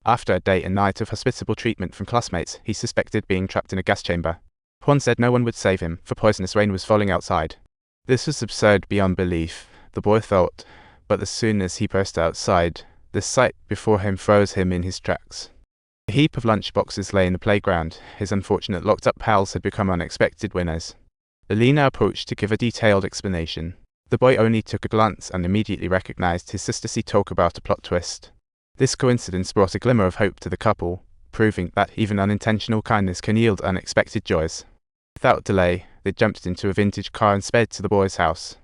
After a day and night of hospitable treatment from classmates, he suspected being trapped in a gas chamber. Juan said no one would save him, for poisonous rain was falling outside. This was absurd beyond belief, the boy thought, but as soon as he burst outside, the sight before him froze him in his tracks. A heap of lunchboxes lay in the playground. His unfortunate locked-up pals had become unexpected winners. Alina approached to give a detailed explanation. The boy only took a glance and immediately recognized his sister see talk about a plot twist. This coincidence brought a glimmer of hope to the couple, proving that even unintentional kindness can yield unexpected joys. Without delay, they jumped into a vintage car and sped to the boy's house.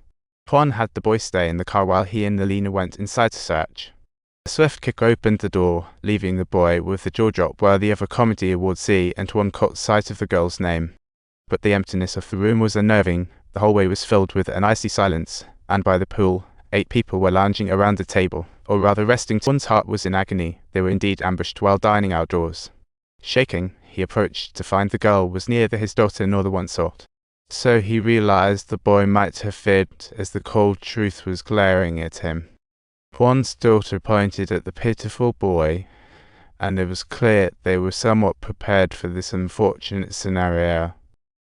Juan had the boy stay in the car while he and Alina went inside to search. A swift kick opened the door, leaving the boy with a jaw drop worthy of a comedy award scene, and Juan caught sight of the girl's name. But the emptiness of the room was unnerving. The hallway was filled with an icy silence, and by the pool, 8 people were lounging around the table, or rather resting. Juan's heart was in agony. They were indeed ambushed while dining outdoors. Shaking, he approached to find the girl was neither his daughter nor the one sought. So he realized the boy might have feared as the cold truth was glaring at him. Juan's daughter pointed at the pitiful boy, and it was clear they were somewhat prepared for this unfortunate scenario.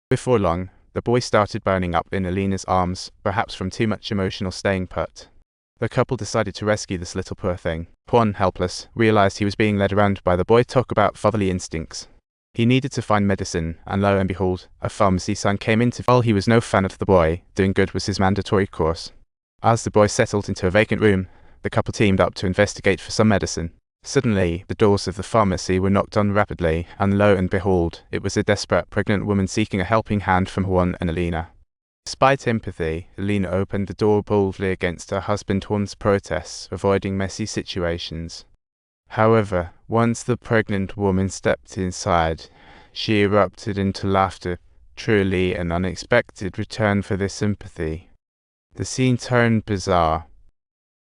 Before long, the boy started burning up in Alina's arms, perhaps from too much emotional staying put. The couple decided to rescue this little poor thing. Juan, helpless, realized he was being led around by the boy talk about fatherly instincts. He needed to find medicine, and lo and behold, a pharmacy sign came into view. While he was no fan of the boy, doing good was his mandatory course. As the boy settled into a vacant room, the couple teamed up to investigate for some medicine. Suddenly, the doors of the pharmacy were knocked on rapidly, and lo and behold, it was a desperate pregnant woman seeking a helping hand from Juan and Alina. Despite empathy, Alina opened the door boldly against her husband Juan's protests, avoiding messy situations. However, once the pregnant woman stepped inside, she erupted into laughter, truly an unexpected return for their sympathy. The scene turned bizarre.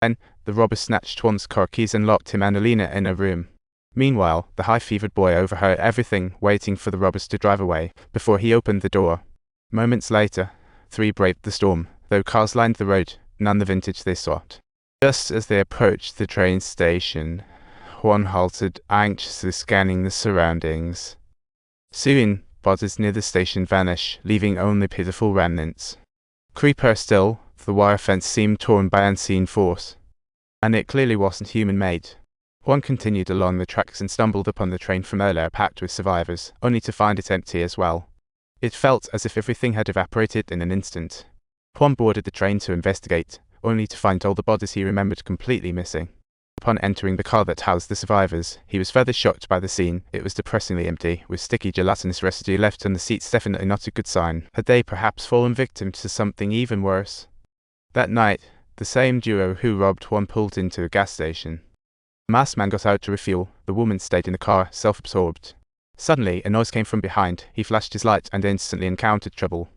Then, the robber snatched Juan's car keys and locked him and Alina in a room. Meanwhile, the high-fevered boy overheard everything, waiting for the robbers to drive away, before he opened the door. Moments later, 3 braved the storm, though cars lined the road, none the vintage they sought. Just as they approached the train station, Juan halted, anxiously scanning the surroundings. Soon, bodies near the station vanished, leaving only pitiful remnants. Creepier still, the wire fence seemed torn by unseen force, and it clearly wasn't human-made. Juan continued along the tracks and stumbled upon the train from earlier packed with survivors, only to find it empty as well. It felt as if everything had evaporated in an instant. Juan boarded the train to investigate, only to find all the bodies he remembered completely missing. Upon entering the car that housed the survivors, he was further shocked by the scene. It was depressingly empty, with sticky gelatinous residue left on the seats, definitely not a good sign. Had they perhaps fallen victim to something even worse? That night, the same duo who robbed Juan pulled into a gas station. The masked man got out to refuel. The woman stayed in the car, self-absorbed. Suddenly, a noise came from behind. He flashed his light and instantly encountered trouble.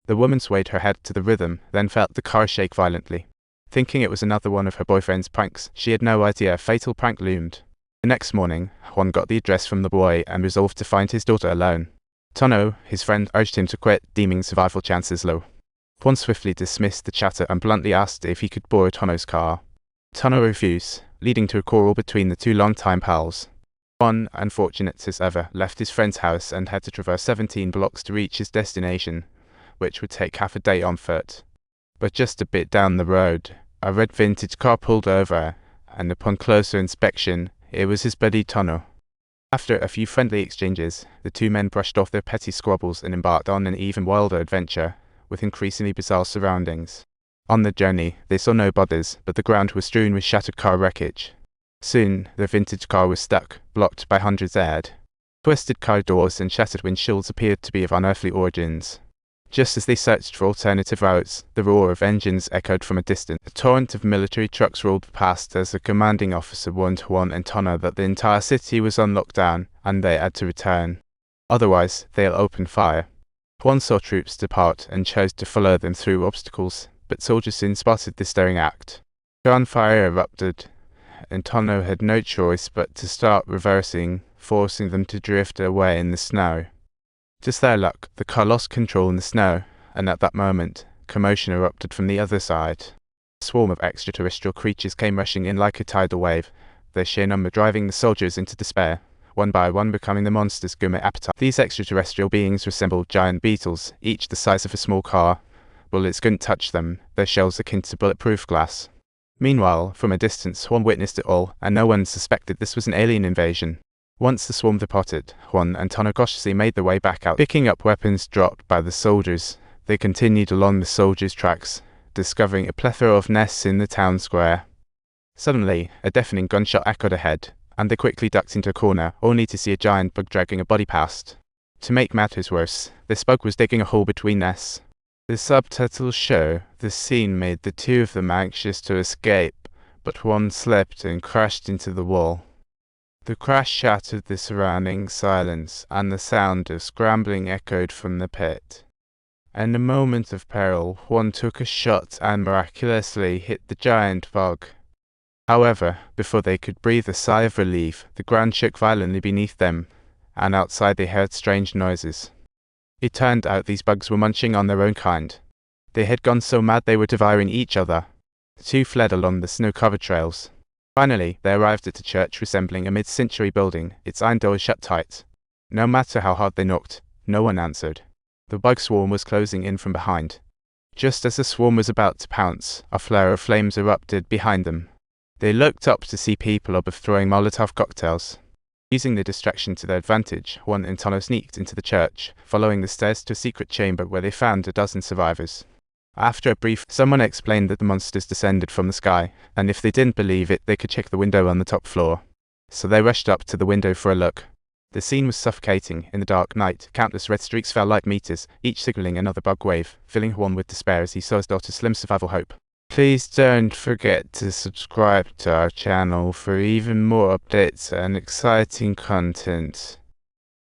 The woman swayed her head to the rhythm, then felt the car shake violently. Thinking it was another one of her boyfriend's pranks, she had no idea a fatal prank loomed. The next morning, Juan got the address from the boy and resolved to find his daughter alone. Tono, his friend, urged him to quit, deeming survival chances low. Juan swiftly dismissed the chatter and bluntly asked if he could borrow Tono's car. Tono refused, leading to a quarrel between the 2 longtime pals. Juan, unfortunate as ever, left his friend's house and had to traverse 17 blocks to reach his destination, which would take half a day on foot. But just a bit down the road, a red vintage car pulled over, and upon closer inspection, it was his buddy Tono. After a few friendly exchanges, the 2 men brushed off their petty squabbles and embarked on an even wilder adventure, with increasingly bizarre surroundings. On the journey, they saw no bodies, but the ground was strewn with shattered car wreckage. Soon, the vintage car was stuck, blocked by hundreds ahead. Twisted car doors and shattered windshields appeared to be of unearthly origins. Just as they searched for alternative routes, the roar of engines echoed from a distance. A torrent of military trucks rolled past as the commanding officer warned Juan and Tono that the entire city was on lockdown and they had to return. Otherwise, they'll open fire. Juan saw troops depart and chose to follow them through obstacles, but soldiers soon spotted this daring act. Gunfire erupted, and Tono had no choice but to start reversing, forcing them to drift away in the snow. Just their luck, the car lost control in the snow, and at that moment, commotion erupted from the other side. A swarm of extraterrestrial creatures came rushing in like a tidal wave. their sheer number driving the soldiers into despair, one by one becoming the monster's gourmet appetite. These extraterrestrial beings resembled giant beetles, each the size of a small car. Bullets couldn't touch them, their shells akin to bulletproof glass. Meanwhile, from a distance, Juan witnessed it all, and no one suspected this was an alien invasion. Once the swarm departed, Juan and Tano cautiously made their way back out. Picking up weapons dropped by the soldiers, they continued along the soldiers' tracks, discovering a plethora of nests in the town square. Suddenly, a deafening gunshot echoed ahead, and they quickly ducked into a corner, only to see a giant bug dragging a body past. To make matters worse, this bug was digging a hole between nests. The subtitles show the scene made the two of them anxious to escape, but one slipped and crashed into the wall. The crash shattered the surrounding silence, and the sound of scrambling echoed from the pit. In a moment of peril, Juan took a shot and miraculously hit the giant bug. However, before they could breathe a sigh of relief, the ground shook violently beneath them, and outside they heard strange noises. It turned out these bugs were munching on their own kind. They had gone so mad they were devouring each other. The two fled along the snow-covered trails. Finally, they arrived at a church resembling a mid-century building, its iron doors shut tight. No matter how hard they knocked, no one answered. The bug swarm was closing in from behind. Just as the swarm was about to pounce, a flare of flames erupted behind them. They looked up to see people above throwing Molotov cocktails. Using the distraction to their advantage, Juan and Tano sneaked into the church, following the stairs to a secret chamber where they found a dozen survivors. After a brief, someone explained that the monsters descended from the sky, and if they didn't believe it, they could check the window on the top floor. So they rushed up to the window for a look. The scene was suffocating. In the dark night, countless red streaks fell like meters, each signaling another bug wave, filling Juan with despair as he saw his daughter's slim survival hope. Please don't forget to subscribe to our channel for even more updates and exciting content.